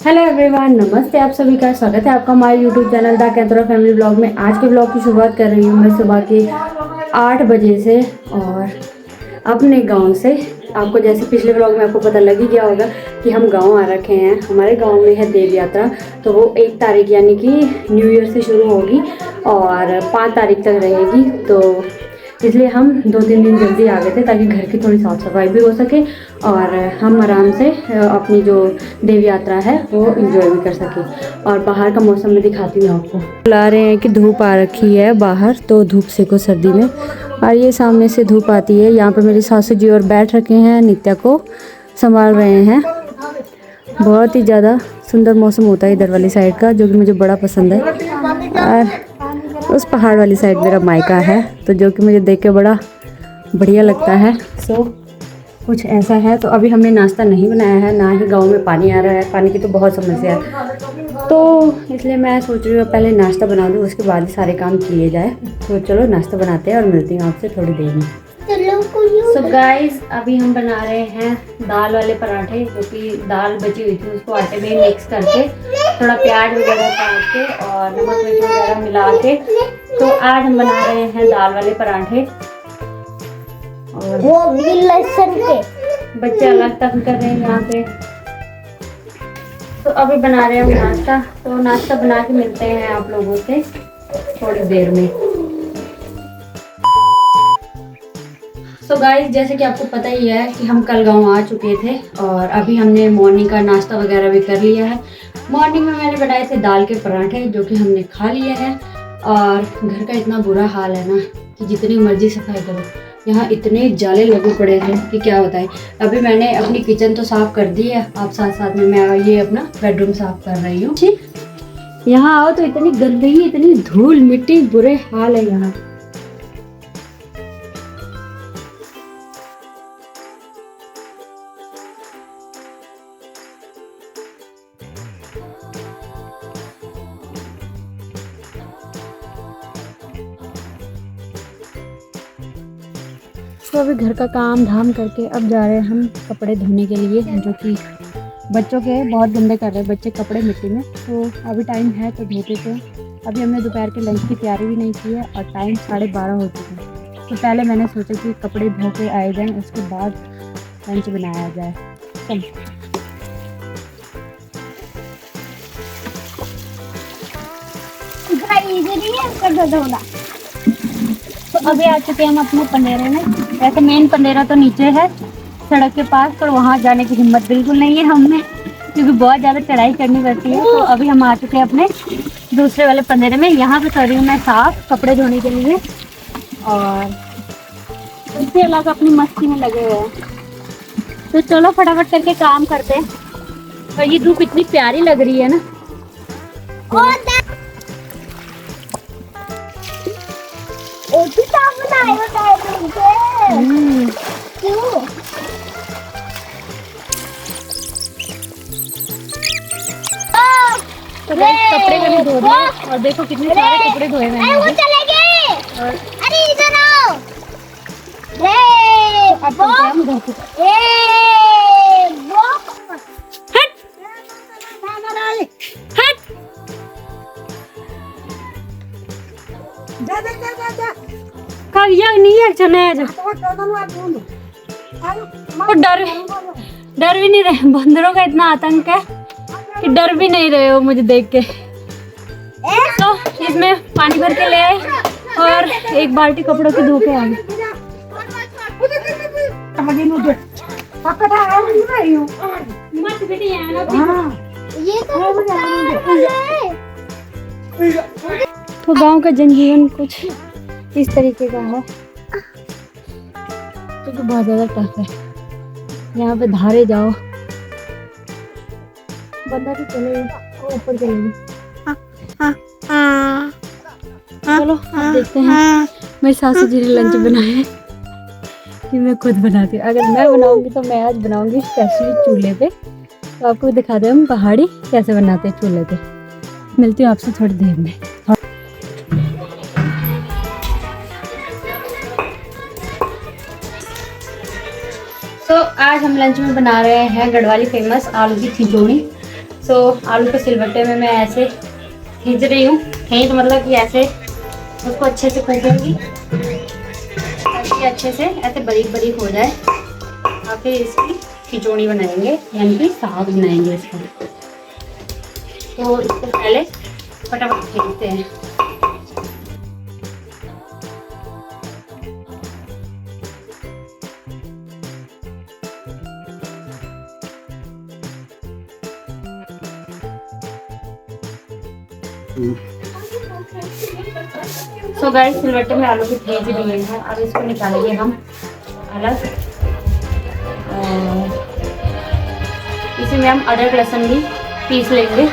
Hello everyone, नमस्ते। आप सभी का स्वागत है आपका हमारे यूट्यूब चैनल द कैंथोरा फैमिली ब्लॉग में। आज के ब्लॉग की शुरुआत कर रही हूँ मैं सुबह के 8 बजे से और अपने गांव से। आपको जैसे पिछले ब्लॉग में आपको पता लग ही गया होगा कि हम गांव आ रखे हैं। हमारे गांव में है देव यात्रा, तो वो 1 तारीख यानी कि न्यू ईयर से शुरू होगी और 5 तारीख तक रहेगी। तो इसलिए हम 2-3 दिन जल्दी आ गए थे ताकि घर की थोड़ी साफ़ सफाई भी हो सके और हम आराम से अपनी जो देव यात्रा है वो एंजॉय भी कर सके। और बाहर का मौसम में दिखाती हूँ आपको। बुला रहे हैं कि धूप आ रखी है बाहर, तो धूप सेको सर्दी में। और ये सामने से धूप आती है। यहाँ पे मेरी सासू जी और बैठ रखे हैं, नित्या को संभाल रहे हैं। बहुत ही ज़्यादा सुंदर मौसम होता है इधर वाली साइड का, जो कि मुझे बड़ा पसंद है। और उस पहाड़ वाली साइड मेरा मायका है, तो जो कि मुझे देख के बड़ा बढ़िया लगता है। सो कुछ ऐसा है। तो अभी हमने नाश्ता नहीं बनाया है, ना ही गांव में पानी आ रहा है। पानी की तो बहुत समस्या है, तो इसलिए मैं सोच रही हूँ पहले नाश्ता बना दूँ, उसके बाद ही सारे काम किए जाए। तो चलो नाश्ता बनाते हैं और मिलती हूँ आपसे थोड़ी देर में। सो गाइस, अभी हम बना रहे हैं दाल वाले पराठे, जो कि दाल बची हुई थी उसको आटे में मिक्स करके थोड़ा प्याज वगैरह काट के और नमक मिर्च वगैरह मिला के, तो आज हम बना रहे हैं दाल वाले पराठे। और वो भी लहसुन के बच्चे अलग तंग कर रहे हैं यहाँ पे। तो अभी बना रहे हैं हम नाश्ता, तो नाश्ता बना के मिलते हैं आप लोगों से थोड़ी देर में। तो गाइस, जैसे कि आपको पता ही है कि हम कल गांव आ चुके थे और अभी हमने मॉर्निंग का नाश्ता वगैरह भी कर लिया है। मॉर्निंग में मैंने बनाए थे दाल के पराठे, जो कि हमने खा लिए हैं। और घर का इतना बुरा हाल है ना कि जितनी मर्जी सफाई करो, यहाँ इतने जाले लगे पड़े थे कि क्या बताएं। अभी मैंने अपनी किचन तो साफ़ कर दी है, आप साथ साथ में मैं ये अपना बेडरूम साफ़ कर रही हूँ। यहाँ आओ तो इतनी गंदगी, इतनी धूल मिट्टी, बुरे हाल है यहाँ। तो अभी घर का काम धाम करके अब जा रहे हैं हम कपड़े धोने के लिए, जो कि बच्चों के बहुत गंदे कर रहे हैं बच्चे कपड़े मिट्टी में। तो अभी टाइम है तो धोते थे। अभी हमने दोपहर के लंच की तैयारी भी नहीं की है और टाइम 12:30 हो चुका है। तो पहले मैंने सोचा कि कपड़े धो के आए जाएँ, उसके बाद लंच बनाया जाए। तो अभी आ चुके हैं हम अपने पंडेरे में। वैसे मेन पंडेरा तो नीचे है सड़क के पास, पर वहाँ जाने की हिम्मत बिल्कुल नहीं है हमें, क्योंकि बहुत ज़्यादा चढ़ाई करनी पड़ती है। तो अभी हम आ चुके हैं अपने दूसरे वाले पंडेरे में। यहाँ पे कर रही हूँ मैं साफ कपड़े धोने के लिए और इसके अलावा अपनी मस्ती में लगे हुए हैं। तो चलो फटाफट करके काम करते हैं। और ये धूप इतनी प्यारी लग रही है ना। तो कपड़े मैंने धो दिए और देखो कितने सारे कपड़े धोए मैंने। वो चले गए। अरे इधर आओ। अब हम धो चुके। नहीं है और डर भी नहीं रहे। बंदरों का इतना आतंक है कि डर भी नहीं रहे हो मुझे देख के। तो इसमें पानी भर के ले आए और एक बाल्टी कपड़ों की धो के आ गए। तो गांव का जनजीवन कुछ इस तरीके का है, क्योंकि बहुत ज़्यादा टफ है। यहाँ पे धारे जाओ, बंदा तो चलेगा ऊपर चलेगी। चलो अब देखते हैं। मेरी सासू जी ने लंच बनाया है कि मैं खुद बनाती हूँ। अगर मैं बनाऊंगी तो मैं आज बनाऊंगी स्पेशली चूल्हे पे। तो आपको भी दिखा दें हम पहाड़ी कैसे बनाते हैं चूल्हे पे। मिलती हूँ आपसे थोड़ी देर में। तो आज हम लंच में बना रहे हैं गढ़वाली फेमस आलू की खिचड़ी। सो आलू के सिलबट्टे में मैं ऐसे खींच रही हूँ। खींच मतलब कि ऐसे उसको अच्छे से कूटूंगी ताकि अच्छे से ऐसे बारीक बारीक हो जाए। और फिर इसकी खिचौड़ी बनाएंगे, यानी कि साग बनाएंगे इसका। तो इसको पहले फटाफट खींचते हैं। सो गाइस, सिलबट्टे में आलू की खींच लिए हैं। अब इसको निकालेंगे हम अलग। इसी में हम अदरक लहसुन भी पीस लेंगे।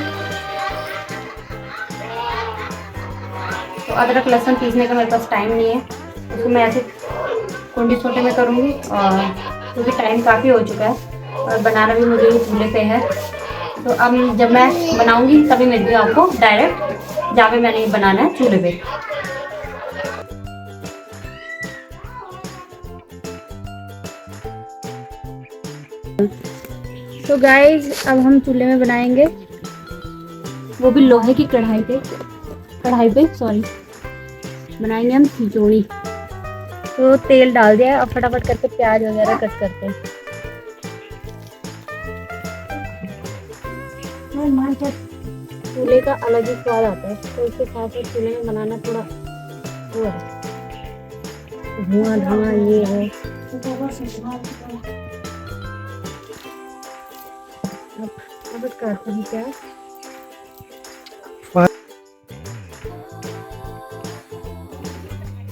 तो अदरक लहसुन पीसने का मेरे पास टाइम नहीं है, उसको मैं ऐसे कुंडी छोटे में करूँगी। और क्योंकि टाइम काफ़ी हो चुका है और बनाना भी मुझे चूल्हे पे है, तो अब जब मैं बनाऊँगी तभी मिलती हूँ आपको डायरेक्ट, जहाँ पे मैंने बनाना है चूल्हे पे। तो गाइस, अब हम चूल्हे में बनाएंगे, वो भी लोहे की कढ़ाई पे सॉरी, बनाएंगे हम खिचौड़ी। तो तेल डाल दिया है, अब फटाफट करके प्याज वगैरह कट करते हैं। चूल्हे का अलग ही स्वाद आता है, तो उसके साथ साथ चूल्हे में बनाना थोड़ा वो है, धुआं ये है। अब करते हैं प्याज।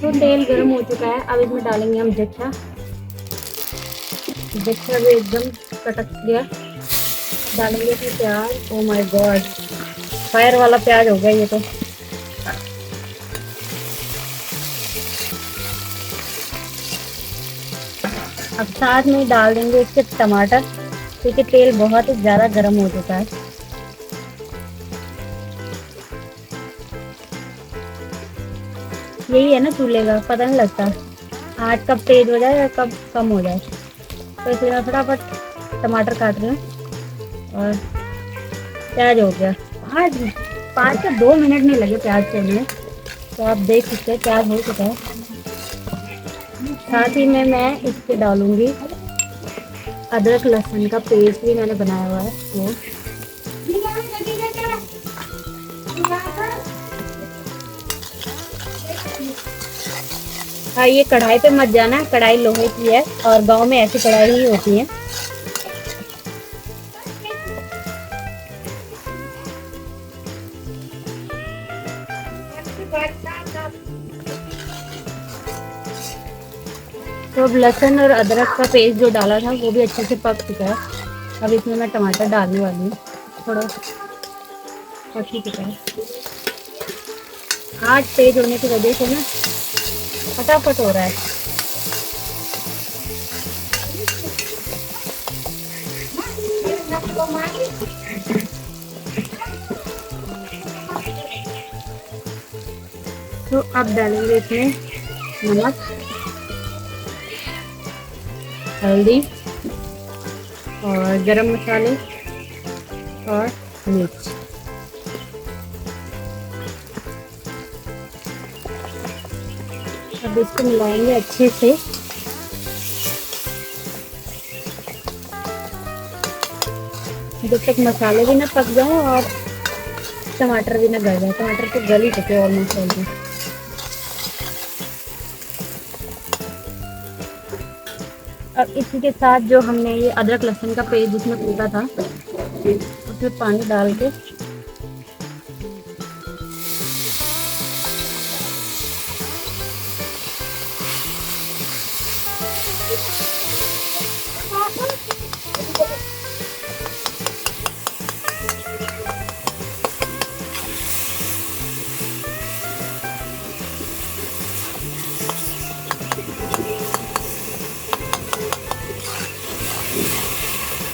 तो तेल गर्म हो चुका है, अब इसमें डालेंगे हम जच्छा भी एकदम कटक गया। डालेंगे इसमें प्याज। ओ माय गॉड, फायर वाला प्याज हो गया ये तो। अब साथ में डाल देंगे इसके टमाटर, क्योंकि तेल बहुत ही ज़्यादा गर्म हो चुका है। यही है ना चूल्हे का, पता नहीं लगता आँच कब तेज हो जाए या कब कम हो जाए। तो इसलिए मैं फटाफट टमाटर काट रही हूँ। और प्याज हो गया, आज 5 से 2 मिनट नहीं लगे प्याज चलने। तो आप देख सकते हैं प्याज हो चुका है। साथ ही में मैं इसके डालूंगी अदरक लहसुन का पेस्ट, भी मैंने बनाया हुआ है वो। हाँ, ये कढ़ाई पे मत जाना, कढ़ाई लोहे की है और गांव में ऐसी कढ़ाई ही होती है। तो अब लहसुन और अदरक का पेस्ट जो डाला था वो भी अच्छे से पक चुका है। अब इसमें मैं टमाटर डालने वाली हूँ, थोड़ा पक ही चुका है। आँच तेज होने की वजह से ना फटाफट हो रहा है। तो अब डालेंगे इसमें नमक, हल्दी और गरम मसाले और मिर्च। अब इसको मिलाएंगे अच्छे से। जब तक मसाले भी ना पक जाए और टमाटर भी ना गल जाए। टमाटर तो गल ही चुके ऑलमोस्ट ऑलरेडी। अब इसी के साथ जो हमने ये अदरक लहसुन का पेस्ट जिसमें कूटा था उसमें पानी डाल के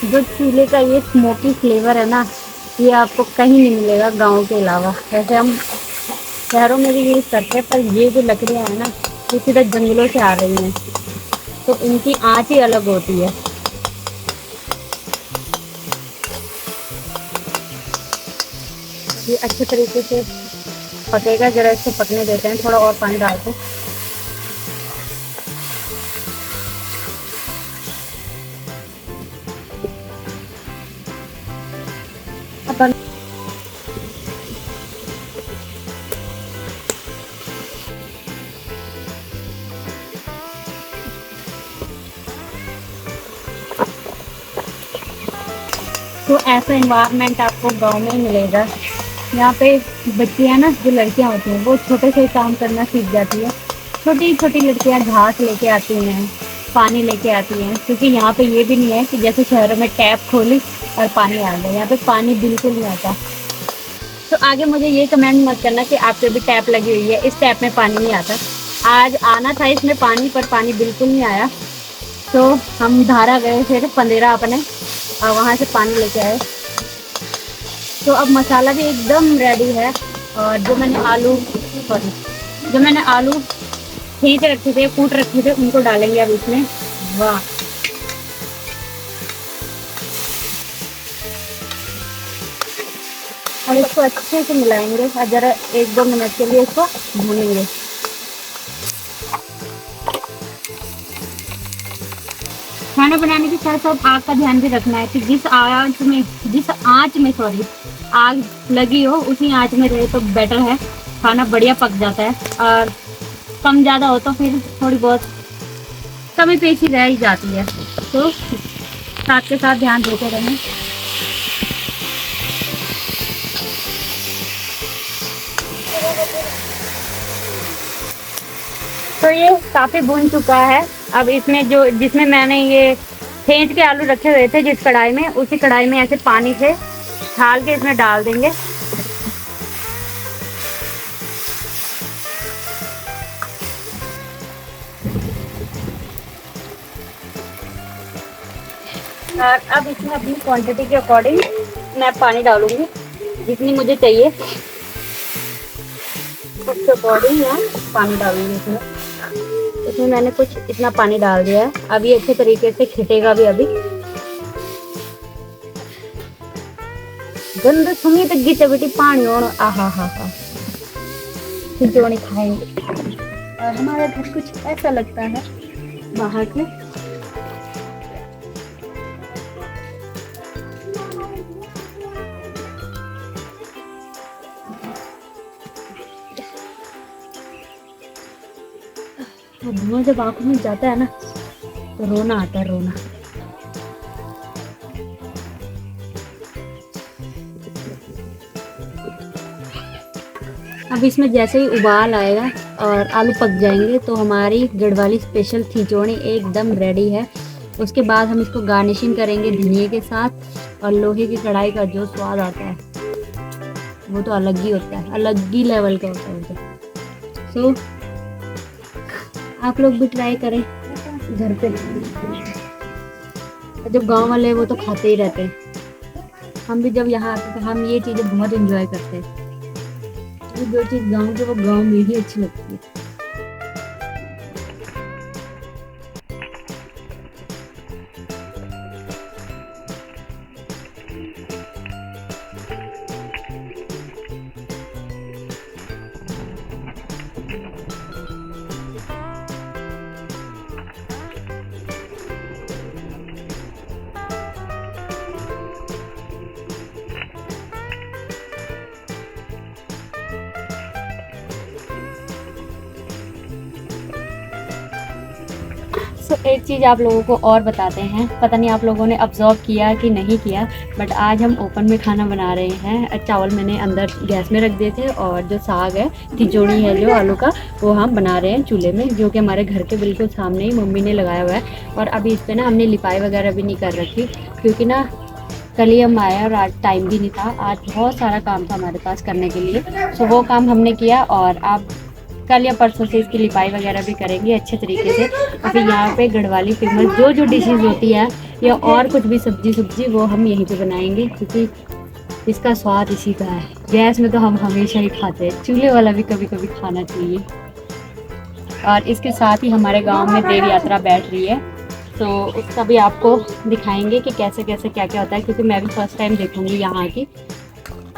जो चूल्हे का ये स्मोकी फ्लेवर है ना, ये आपको कहीं नहीं मिलेगा गांव के अलावा। वैसे हम शहरों में भी यूज़ करते हैं, पर ये जो लकड़ियाँ हैं ना, ये सीधा जंगलों से आ रही हैं, तो इनकी आँच ही अलग होती है। ये अच्छे तरीके से पकेगा। ज़रा इसको पकने देते हैं, थोड़ा और पानी डाल के। अपन तो ऐसा इन्वायरमेंट आपको गांव में मिलेगा। यहाँ पे बच्चियाँ ना, जो लड़कियाँ होती हैं, वो छोटे से काम करना सीख जाती है। छोटी छोटी लड़कियाँ घास लेके आती हैं, पानी लेके आती हैं, क्योंकि यहाँ पे ये भी नहीं है कि जैसे शहरों में टैप खोली और पानी आ गया। यहाँ पे पानी बिल्कुल नहीं आता। तो आगे मुझे ये कमेंट मत करना कि आपके भी टैप लगी हुई है, इस टैप में पानी नहीं आता। आज आना था इसमें पानी, पर पानी बिल्कुल नहीं आया। तो हम धारा गए थे पंदेरा अपने, और वहाँ से पानी लेके आए। तो अब मसाला भी एकदम रेडी है। और जो मैंने आलू खींच रखे थे, कूट रखे थे, उनको डालेंगे अब इसमें। वाह, और इसको अच्छे से मिलाएंगे और जरा 1-2 मिनट के लिए इसको भूनेंगे। खाना बनाने के साथ साथ आग का ध्यान भी रखना है कि जिस आंच में आग लगी हो, उसी आंच में रहे तो बेटर है। खाना बढ़िया पक जाता है। और कम ज़्यादा हो तो फिर थोड़ी बहुत कमी पेशी रह ही जाती है। तो साथ के साथ ध्यान देते रहें। तो ये काफ़ी भून चुका है। अब इसमें जिसमें मैंने ये खींच के आलू रखे हुए थे जिस कढ़ाई में, उसी कढ़ाई में ऐसे पानी से छाल के इसमें डाल देंगे। और अब इसमें अपनी क्वांटिटी के अकॉर्डिंग मैं पानी डालूंगी, जितनी मुझे चाहिए उसके अकॉर्डिंग मैं पानी डालूंगी। इसमें मैंने कुछ इतना पानी डाल दिया है। अब ये अच्छे तरीके से खिटेगा भी। अभी गंद सुनी तक गिचे बेटी पानी और आहा हा हा खिचड़ी खाएंगे। और हमारा घर कुछ ऐसा लगता है बाहर में। धुआं जब आंखों में जाता है ना, तो रोना आता है, रोना। अब इसमें जैसे ही उबाल आएगा और आलू पक जाएंगे तो हमारी गढ़वाली स्पेशल खिचड़ी एकदम रेडी है। उसके बाद हम इसको गार्निशिंग करेंगे धनिये के साथ। और लोहे की कढ़ाई का जो स्वाद आता है वो तो अलग ही होता है, अलग ही लेवल का होता है। सो आप लोग भी ट्राई करें घर पे। जो गांव वाले हैं वो तो खाते ही रहते हैं। हम भी जब यहाँ आते हैं हम ये चीज़ें बहुत एंजॉय करते हैं। जो चीज़ गांव के वो गांव में ही अच्छी लगती है। सो एक चीज़ आप लोगों को और बताते हैं, पता नहीं आप लोगों ने ऑब्जर्व किया कि नहीं किया, बट आज हम ओपन में खाना बना रहे हैं। चावल मैंने अंदर गैस में रख दिए थे और जो साग है, खिचड़ी है जो आलू का, वो हम बना रहे हैं चूल्हे में, जो कि हमारे घर के बिल्कुल सामने ही मम्मी ने लगाया हुआ है। और अभी इस पर ना हमने लिपाई वगैरह भी नहीं कर रखी, क्योंकि ना कल ही हम आए और आज टाइम भी नहीं था। आज बहुत सारा काम था हमारे पास करने के लिए। सो वो काम हमने किया और आप कल या परसों से इसकी लिपाई वगैरह भी करेंगे अच्छे तरीके से। और फिर यहाँ पे गढ़वाली फेमस जो डिशेज होती है या और कुछ भी सब्जी वो हम यहीं पे बनाएंगे, क्योंकि इसका स्वाद इसी का है। गैस में तो हम हमेशा ही खाते हैं, चूल्हे वाला भी कभी कभी खाना चाहिए। और इसके साथ ही हमारे गाँव में देव यात्रा बैठ रही है, तो उसका भी आपको दिखाएंगे कि कैसे कैसे क्या क्या होता है, क्योंकि मैं भी फर्स्ट टाइम देखूँगी यहाँ की।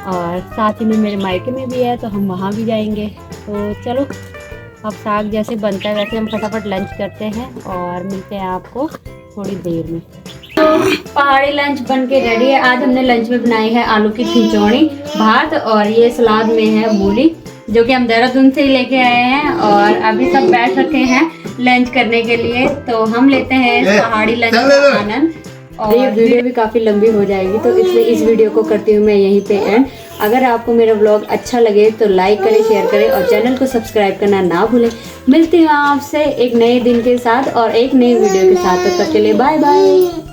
और साथ ही में मेरे मायके में भी है तो हम वहाँ भी जाएंगे। तो चलो अब साग जैसे बनता है वैसे हम फटाफट लंच करते हैं और मिलते हैं आपको थोड़ी देर में। तो पहाड़ी लंच बन के रेडी है। आज हमने लंच में बनाई है आलू की खिचौड़ी, भात और ये सलाद में है मूली जो कि हम देहरादून से ही लेके आए हैं। और अभी सब बैठ रखे हैं लंच करने के लिए, तो हम लेते हैं पहाड़ी लंच का आनंद। और ये वीडियो भी काफ़ी लंबी हो जाएगी तो इसलिए इस वीडियो को करती हूँ मैं यहीं पे एंड। अगर आपको मेरा व्लॉग अच्छा लगे तो लाइक करें, शेयर करें और चैनल को सब्सक्राइब करना ना भूलें। मिलती हूँ आपसे एक नए दिन के साथ और एक नई वीडियो के साथ। तब तक के लिए बाय बाय।